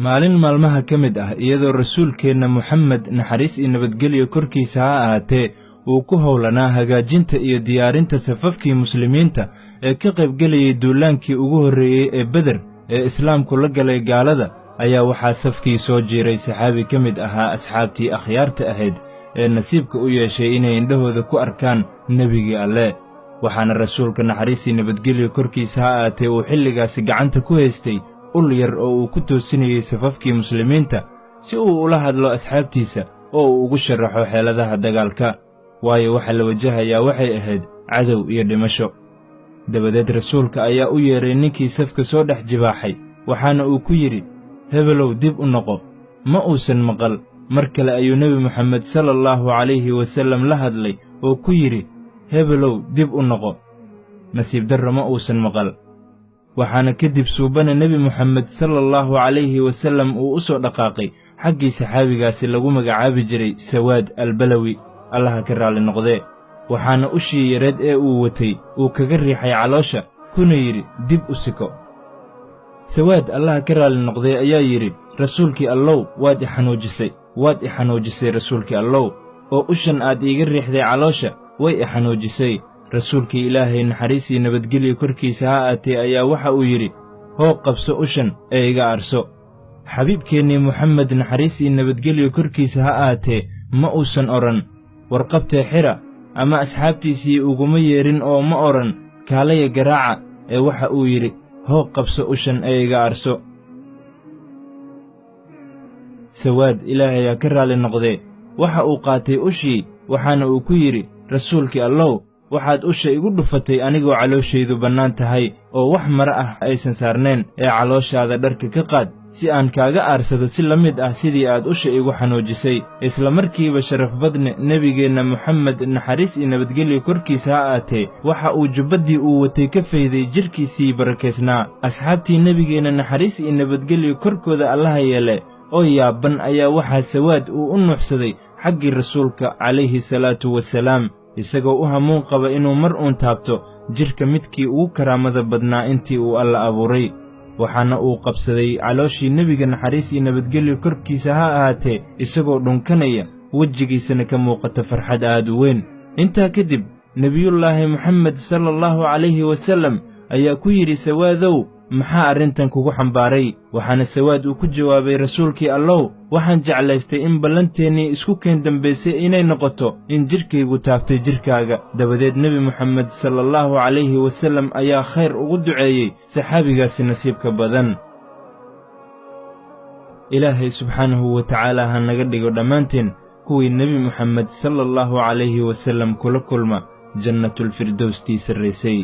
maalin maalmaha ka mid ah iyadoo rasuulkeenna Muxamed naxariis iyo nabadgelyo korkiisa ha ahaatee uu ku howlanaa hagaajinta iyo diyaarinta safafkii muslimiinta ee ka qaybgelayay duulaankii ugu horreeyey ee Badr ee islaamku la galay gaalada ayaa waxaa safkii soo jiiray saxaabi ka mid ahaa asxaabtii akhyaarta ahayd ee nasiibka u yeeshay inay indhahooda ku arkaan nebigii Alle waxaana rasuulka naxariis iyo nabadgelyo korkiisa ha ahaatee uu xilligaasi gacanta ku haystay ul yar oo uu ku toosinayay safafkii muslimiinta si uu ula hadlo asxaabtiisa oo uu ugu sharaxo xeeladaha dagaalka waayo waxa la wajahayaa waxay ahayd cadow iyo dhimasho dabadeed rasuulka ayaa u yeeray ninkii safka soo dhex jibaaxay waxaana uu ku yidhi hebelow dib u noqo ma uusan maqal mar kale ayuu nebi Muxamed sallallahu calayhi wasallam la hadlay oo ku yidhi hebelow dib u noqo nasiib darro ma uusan maqal waxaana kadib suubana nebi Muxamed sallallahu calayhi wasallam uu u soo dhaqaaqay xaggii saxaabigaasi lagu magacaabi jiray Sawaad al-Balawi allaha ka raali noqdee waxaana ushii yareed ee uu watay uu kaga riixay caloosha kuna yidhi dib u siko Sawaad allaha ka raali noqdee ayaa yidhi rasuulkii Allow waad i xanuujisay rasuulkii Allow oo ushan aad iiga riixday caloosha way i xanuujisay rasuulkii Ilaahay naxariis iyo nabadgelyo korkiisa ha ahaatee ayaa waxa uu yidhi hoo qabso ushan ee iga arso xabiibkeennii Muxamed naxariis iyo nabadgelyo korkiisa ha ahaatee ma uusan odhan warqabtee xira ama asxaabtiisii uguma yeerin oo ma odhan kaalaya garaaca ee waxa uu yidhi hoo qabso ushan ee iga arso Sawaad Ilaahay ha ka raali noqdee waxa uu qaatay ushii waxaana uu ku yidhi rasuulkii Allow waxaad usha igu dhufatay anigoo calooshaydu bannaan tahay oo wax mara ah aysan saarnayn ee calooshaada dharka ka qaad si aan kaaga aarsado si la mid ah sidii aad usha igu xanuujisay isla markiiba sharaf badne nebigeenna Muxamed naxariis iyo nabadgelyo korkiisa ha ahaatee waxa uu jubbaddii uu watay ka fayday jidhkiisii barakaysnaa asxaabtii nebigeenna naxariis iyo nabadgelyo korkooda allaha yeele oo yaaban ayaa waxaa Sawaad uu u nuuxsaday xaggii rasuulka calayhi salaatu wasalaam isagoo u hamuun qaba inuu mar uun taabto jidhka midkii ugu karaamada badnaa intii uu Alla abuuray waxaana uu qabsaday calooshii nebiga naxariis iyo nabadgelyo korkiisa ha ahaatee isagoo dhunkanaya wejigiisana ka muuqata farxad aad u weyn intaa kadib nebiyullaahi Muxamed sallallahu calayhi wasallam ayaa ku yidhi Sawaadow maxaa arrintan kugu xambaaray waxaana Sawaad uu ku jawaabay rasuulkii Allow waxaan jeclaystay in ballanteennii isku keen dambaysay inay noqoto in jidhkaygu taabtay jidhkaaga dabadeed nebi Muxamed sallallahu calayhi wasallam ayaa khayr ugu duceeyey saxaabigaasi nasiibka badan Ilaahay subxaanahu wa tacaala ha naga dhigo dhammaanteen kuwii nebi Muxamed sallallahu calayhi wasallam kula kulma jannatul firdowstii sarraysay